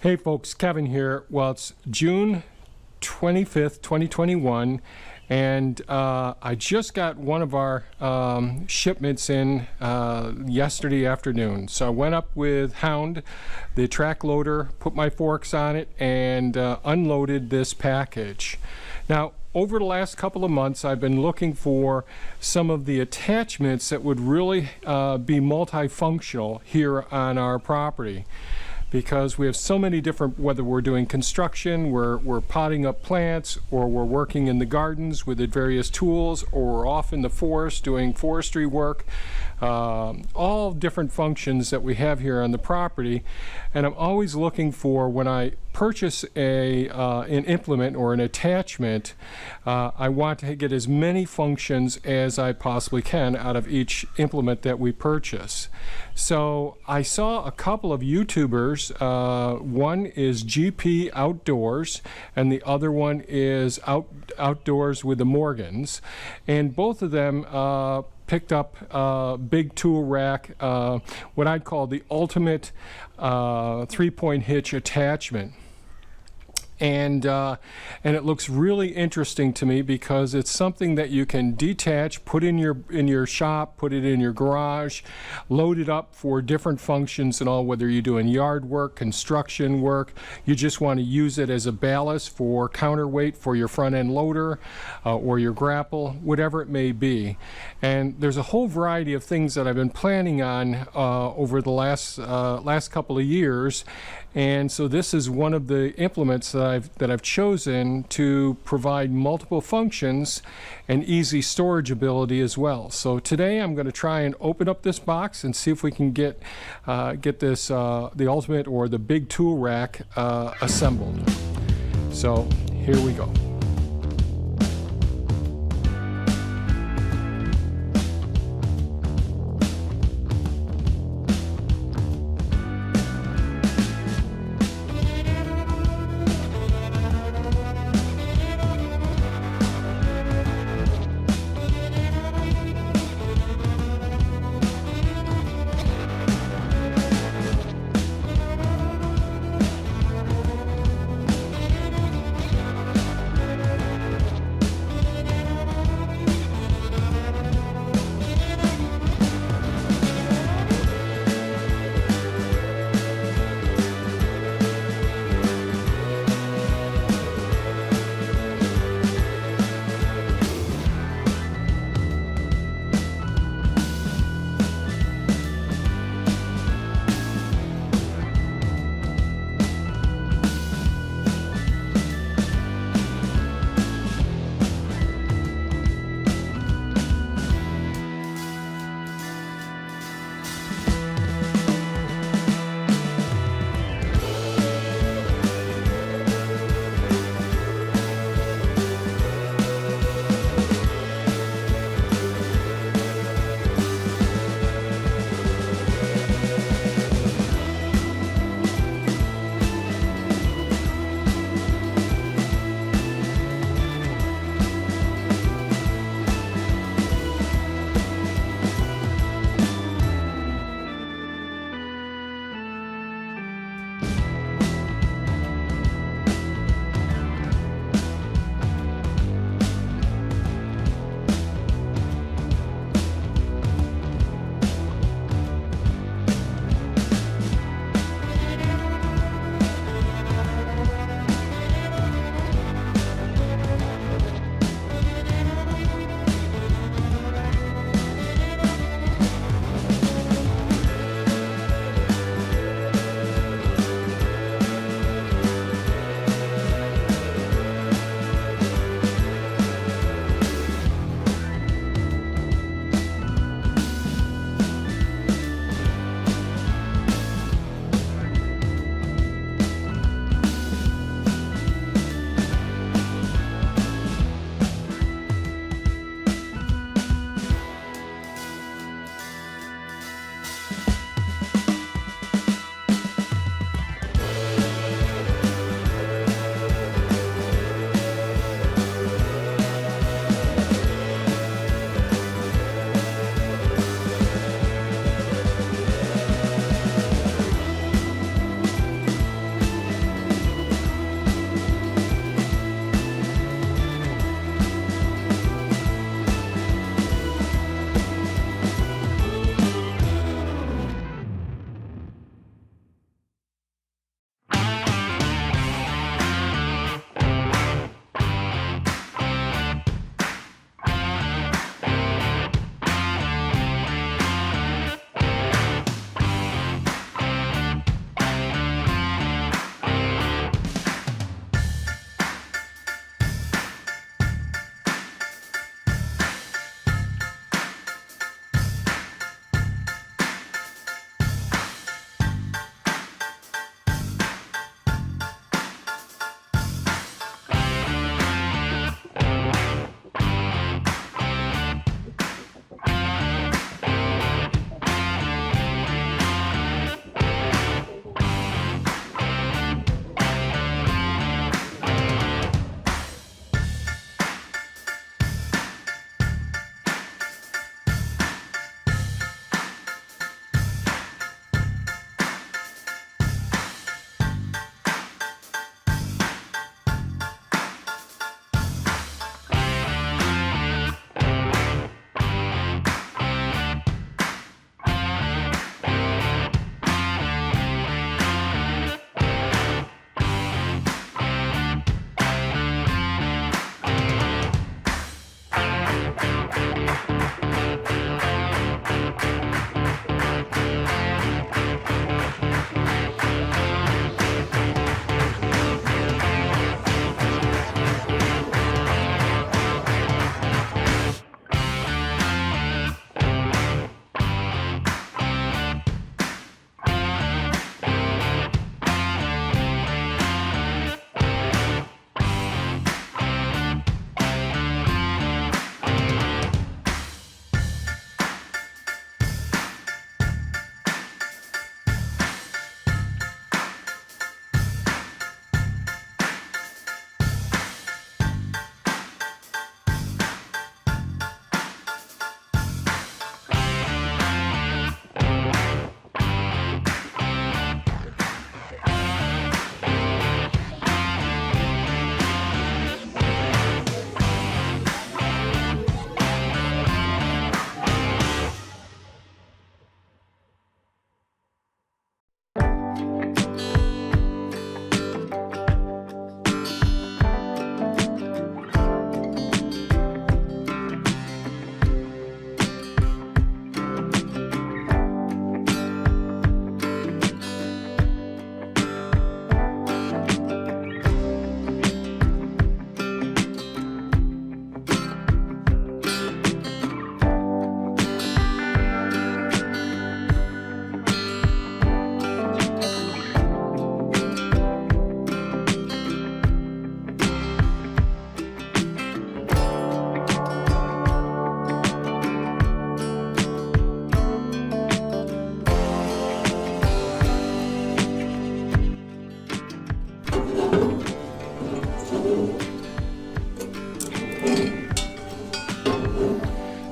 Hey folks, Kevin here. Well, it's June 25th, 2021, and I just got one of our shipments in yesterday afternoon. So I went up with Hound, the track loader, put my forks on it, and unloaded this package. Now, over the last couple of months, I've been looking for some of the attachments that would really be multifunctional here on our property, because we have so many different, whether we're doing construction, we're potting up plants, or we're working in the gardens with the various tools, or we're off in the forest doing forestry work, all different functions that we have here on the property. And I'm always looking for, when I purchase an implement or an attachment, I want to get as many functions as I possibly can out of each implement that we purchase. So I saw a couple of YouTubers. One is GP Outdoors, and the other one is Outdoors with the Morgans, and both of them picked up big tool rack, what I'd call the ultimate 3-point hitch attachment. And it looks really interesting to me because it's something that you can detach, put in your shop, put it in your garage, load it up for different functions and all, whether you're doing yard work, construction work, you just want to use it as a ballast for counterweight for your front end loader or your grapple, whatever it may be. And there's a whole variety of things that I've been planning on over the last couple of years. And so this is one of the implements that I've chosen to provide multiple functions and easy storage ability as well. So today I'm going to try and open up this box and see if we can get this the ultimate or the big tool rack assembled. So here we go.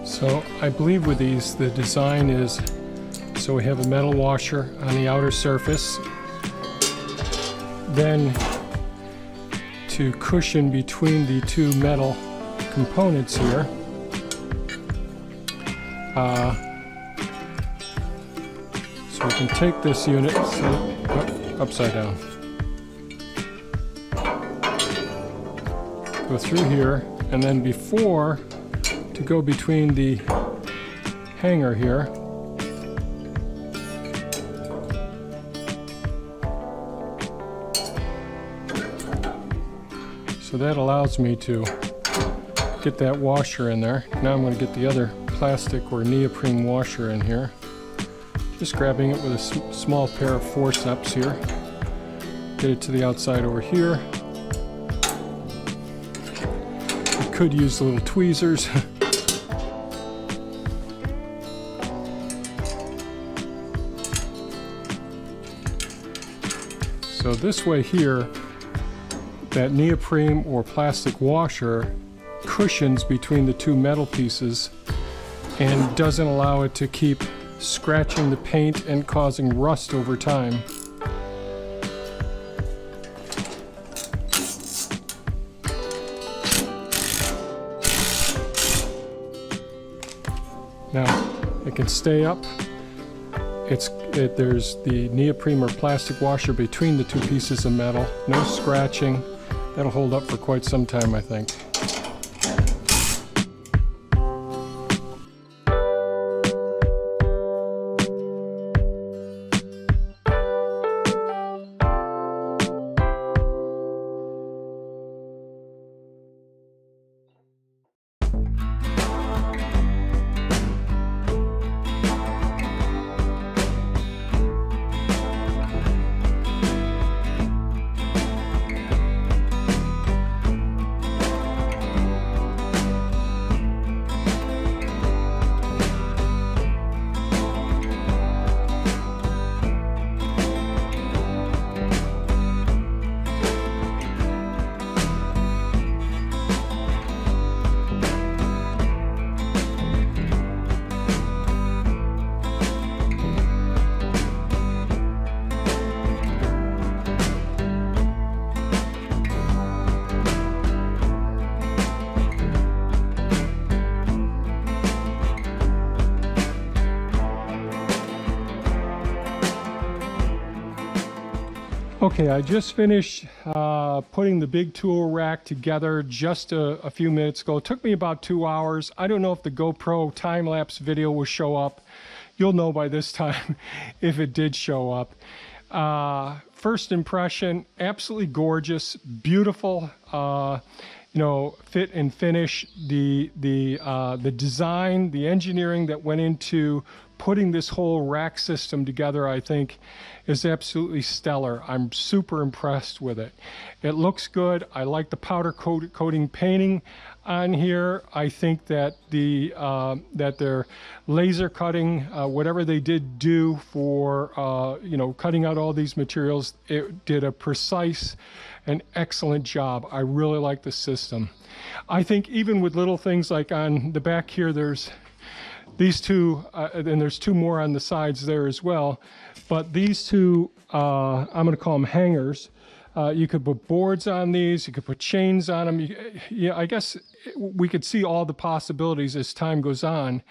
So I believe with these, the design is so we have a metal washer on the outer surface, then to cushion between the two metal components here, so we can take this unit, upside down, go through here, and then before, to go between the hanger here, so that allows me to get that washer in there. Now I'm going to get the other plastic or neoprene washer in here. Just grabbing it with a small pair of forceps here. Get it to the outside over here. You could use the little tweezers. So this way here, that neoprene or plastic washer cushions between the two metal pieces and doesn't allow it to keep scratching the paint and causing rust over time. Now it can stay up. There's the neoprene or plastic washer between the two pieces of metal. No scratching. That'll hold up for quite some time, I think. Okay, I just finished putting the big tool rack together just a few minutes ago. It took me about 2 hours. I don't know if the GoPro time-lapse video will show up. You'll know by this time if it did show up. First impression, absolutely gorgeous, beautiful, you know, fit and finish. The design, the engineering that went into putting this whole rack system together, I think, is absolutely stellar. I'm super impressed with it. It looks good. I like the powder coating painting on here. I think that that their laser cutting, whatever they did do for you know, cutting out all these materials, it did a precise and excellent job. I really like the system. I think even with little things like on the back here, there's these two, and there's two more on the sides there as well. But these two, I'm going to call them hangers. You could put boards on these. You could put chains on them. Yeah, I guess we could see all the possibilities as time goes on.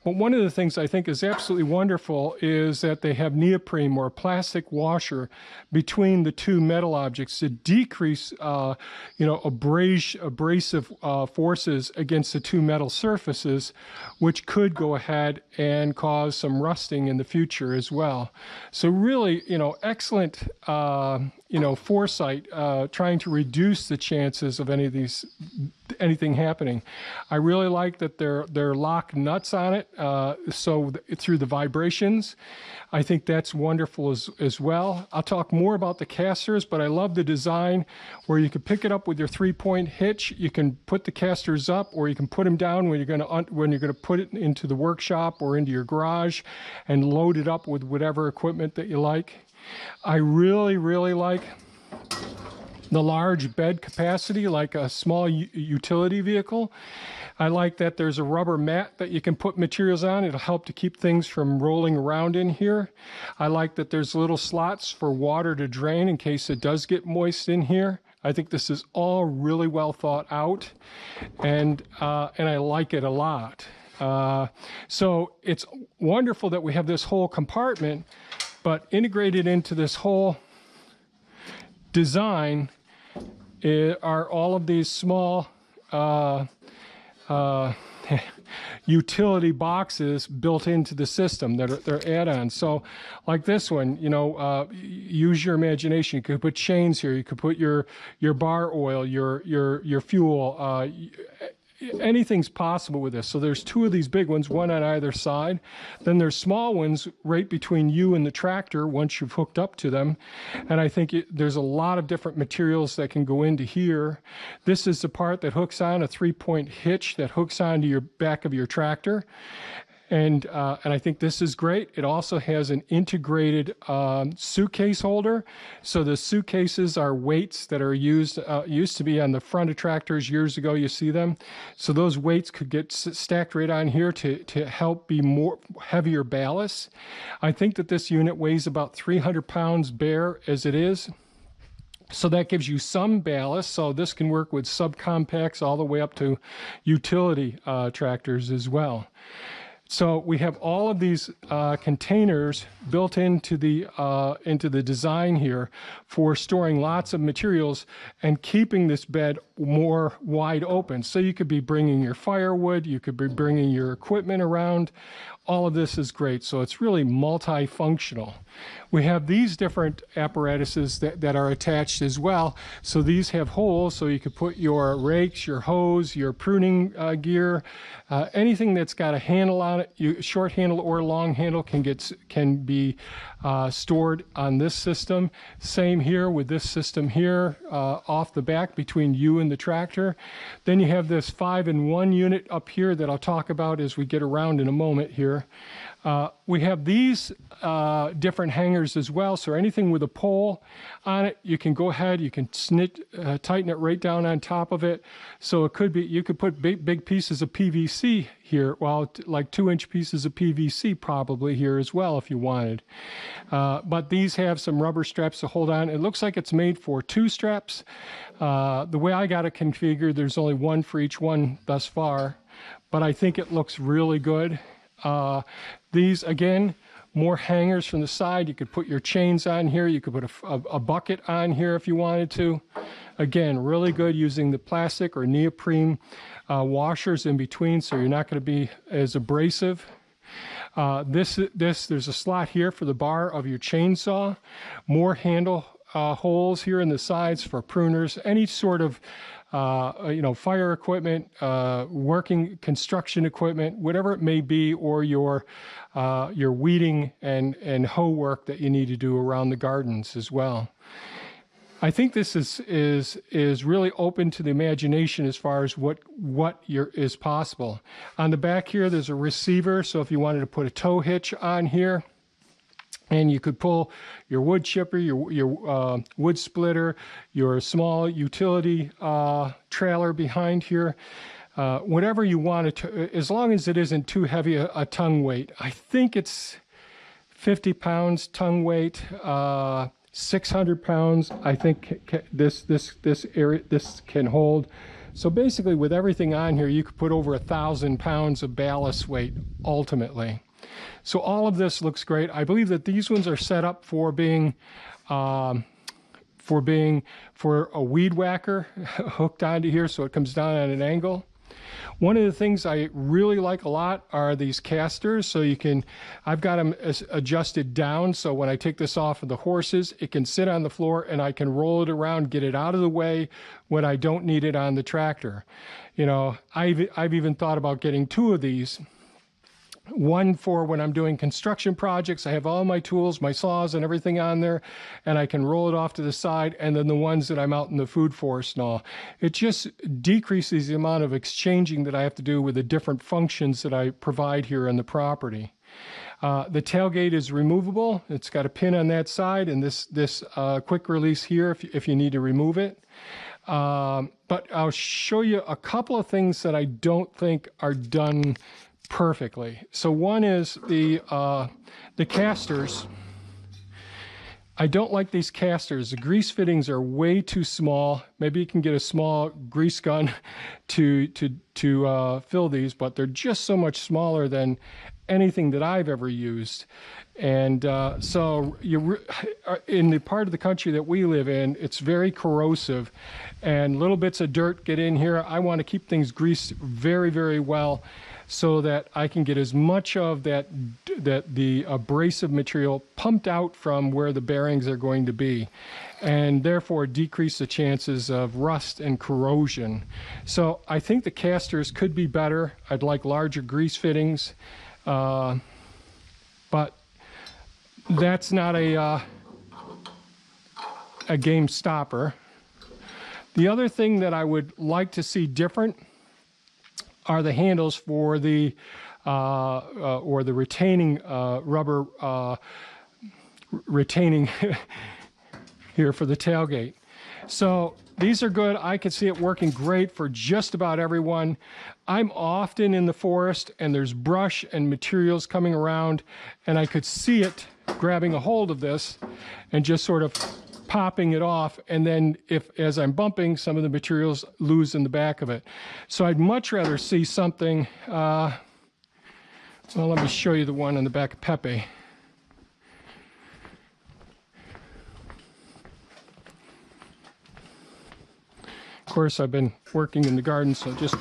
But one of the things I think is absolutely wonderful is that they have neoprene or a plastic washer between the two metal objects to decrease, you know, abrasive forces against the two metal surfaces, which could go ahead and cause some rusting in the future as well. So really, you know, excellent, you know, foresight, trying to reduce the chances of anything happening. I really like that they're lock nuts on it, so through the vibrations. I think that's wonderful as well. I'll talk more about the casters, but I love the design where you can pick it up with your 3-point hitch. You can put the casters up, or you can put them down when you're going to put it into the workshop or into your garage and load it up with whatever equipment that you like. I really, really like the large bed capacity like a small utility vehicle. I like that there's a rubber mat that you can put materials on. It'll help to keep things from rolling around in here. I like that there's little slots for water to drain in case it does get moist in here. I think this is all really well thought out, and I like it a lot. So it's wonderful that we have this whole compartment, but integrated into this whole design are all of these small utility boxes built into the system that they're add-ons. So like this one, you know, use your imagination. You could put chains here. You could put your bar oil, your fuel. Anything's possible with this. So there's two of these big ones, one on either side. Then there's small ones right between you and the tractor once you've hooked up to them. And I think there's a lot of different materials that can go into here. This is the part that hooks on a 3-point hitch that hooks onto your back of your tractor. And I think this is great. It also has an integrated suitcase holder. So the suitcases are weights that are used to be on the front of tractors years ago. You see them. So those weights could get stacked right on here to help be more heavier ballast. I think that this unit weighs about 300 pounds bare as it is. So that gives you some ballast. So this can work with subcompacts all the way up to utility tractors as well. So we have all of these containers built into the design here for storing lots of materials and keeping this bed more wide open. So you could be bringing your firewood, you could be bringing your equipment around. All of this is great. So it's really multifunctional. We have these different apparatuses that are attached as well. So these have holes, so you could put your rakes, your hose, your pruning gear, anything that's got a handle on it, short handle or long handle can be stored on this system. Same here with this system here off the back between you and the tractor. Then you have this 5-in-1 unit up here that I'll talk about as we get around in a moment here. We have these different hangers as well, so anything with a pole on it, you can go ahead, you can tighten it right down on top of it. So it could be, you could put big pieces of PVC here, well, like 2-inch pieces of PVC probably here as well if you wanted. But these have some rubber straps to hold on. It looks like it's made for 2 straps. The way I got it configured, there's only one for each one thus far, but I think it looks really good. These, again, more hangers from the side. You could put your chains on here. You could put a bucket on here if you wanted to. Again, really good using the plastic or neoprene washers in between, so you're not going to be as abrasive. There's a slot here for the bar of your chainsaw. More handle holes here in the sides for pruners. Any sort of fire equipment, working construction equipment, whatever it may be, or your weeding and hoe work that you need to do around the gardens as well. I think this is really open to the imagination as far as what is possible. On the back here, there's a receiver, so if you wanted to put a tow hitch on here, and you could pull your wood chipper, your wood splitter, your small utility trailer behind here, whatever you want to, as long as it isn't too heavy a tongue weight. I think it's 50 pounds tongue weight, 600 pounds. I think this can hold. So basically, with everything on here, you could put over 1,000 pounds of ballast weight ultimately. So all of this looks great. I believe that these ones are set up for being for a weed whacker hooked onto here, so it comes down at an angle. One of the things I really like a lot are these casters. So I've got them adjusted down, so when I take this off of the horses, it can sit on the floor and I can roll it around, get it out of the way when I don't need it on the tractor. You know, I've even thought about getting 2 of these. One for when I'm doing construction projects. I have all my tools, my saws and everything on there, and I can roll it off to the side, and then the ones that I'm out in the food forest and all. It just decreases the amount of exchanging that I have to do with the different functions that I provide here on the property. The tailgate is removable. It's got a pin on that side and this quick release here if you need to remove it. But I'll show you a couple of things that I don't think are done perfectly. So one is the casters. I don't like these casters. The grease fittings are way too small. Maybe you can get a small grease gun to fill these, but they're just so much smaller than anything that I've ever used. And so in the part of the country that we live in, it's very corrosive and little bits of dirt get in here. I want to keep things greased very, very well so that I can get as much of the abrasive material pumped out from where the bearings are going to be, and therefore decrease the chances of rust and corrosion. So I think the casters could be better. I'd like larger grease fittings, but that's not a game stopper. The other thing that I would like to see different are the handles for the or the retaining rubber retaining here for the tailgate. So these are good. I can see it working great for just about everyone. I'm often in the forest and there's brush and materials coming around, and I could see it grabbing a hold of this and just sort of popping it off, and then as I'm bumping, some of the materials lose in the back of it. So I'd much rather see something, well, let me show you the one on the back of Pepe. Of course, I've been working in the garden, so just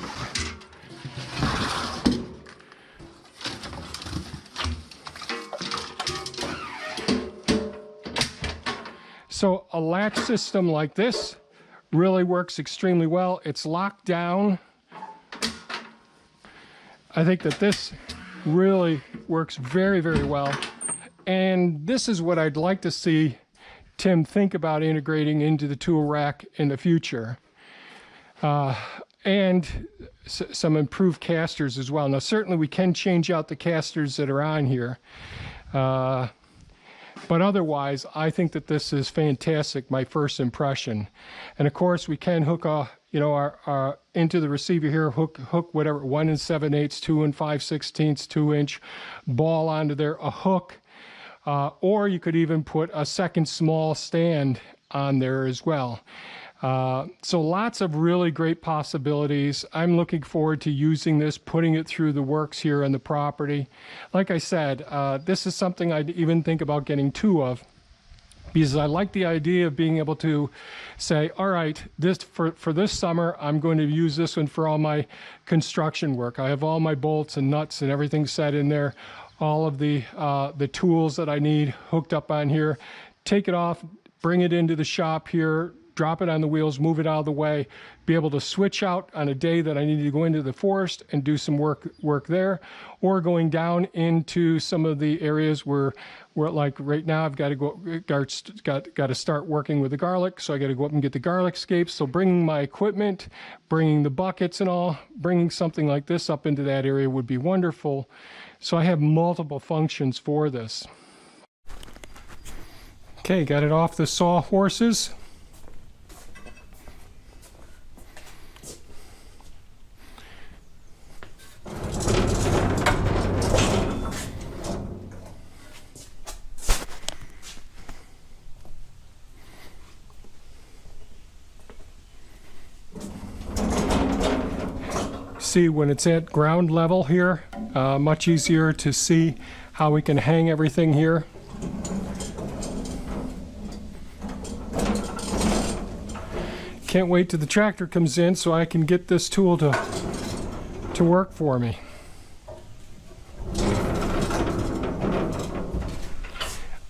so a latch system like this really works extremely well. It's locked down. I think that this really works very, very well. And this is what I'd like to see Tim think about integrating into the tool rack in the future. And some improved casters as well. Now, certainly we can change out the casters that are on here. But otherwise, I think that this is fantastic, my first impression. And of course, we can hook our into the receiver here, hook whatever, 1 7/8, 2 5/16, 2-inch ball onto there, a hook. Or you could even put a second small stand on there as well. So lots of really great possibilities. I'm looking forward to using this, putting it through the works here on the property. Like I said, this is something I'd even think about getting 2 of, because I like the idea of being able to say, all right, this for this summer, I'm going to use this one for all my construction work. I have all my bolts and nuts and everything set in there, all of the tools that I need hooked up on here. Take it off, bring it into the shop here, drop it on the wheels, move it out of the way, be able to switch out on a day that I need to go into the forest and do some work there, or going down into some of the areas where like right now I've got to start working with the garlic, so I got to go up and get the garlic scapes. So bringing my equipment, bringing the buckets and all, bringing something like this up into that area would be wonderful. So I have multiple functions for this. Okay, got it off the sawhorses. See, when it's at ground level here, much easier to see how we can hang everything here. Can't wait till the tractor comes in so I can get this tool to work for me.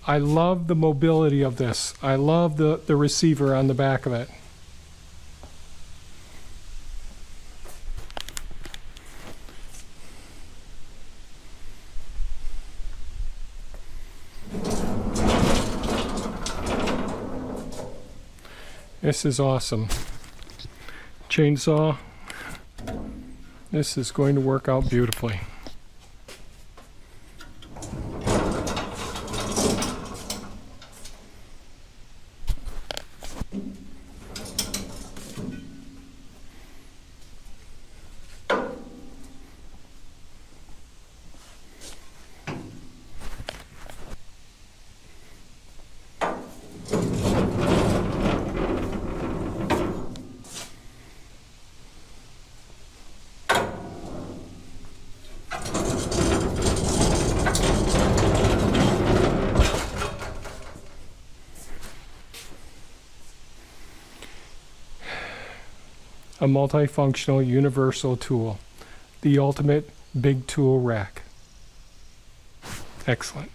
I love the mobility of this. I love the receiver on the back of it. This is awesome. Chainsaw. This is going to work out beautifully. a multifunctional universal tool, the ultimate big tool rack. Excellent.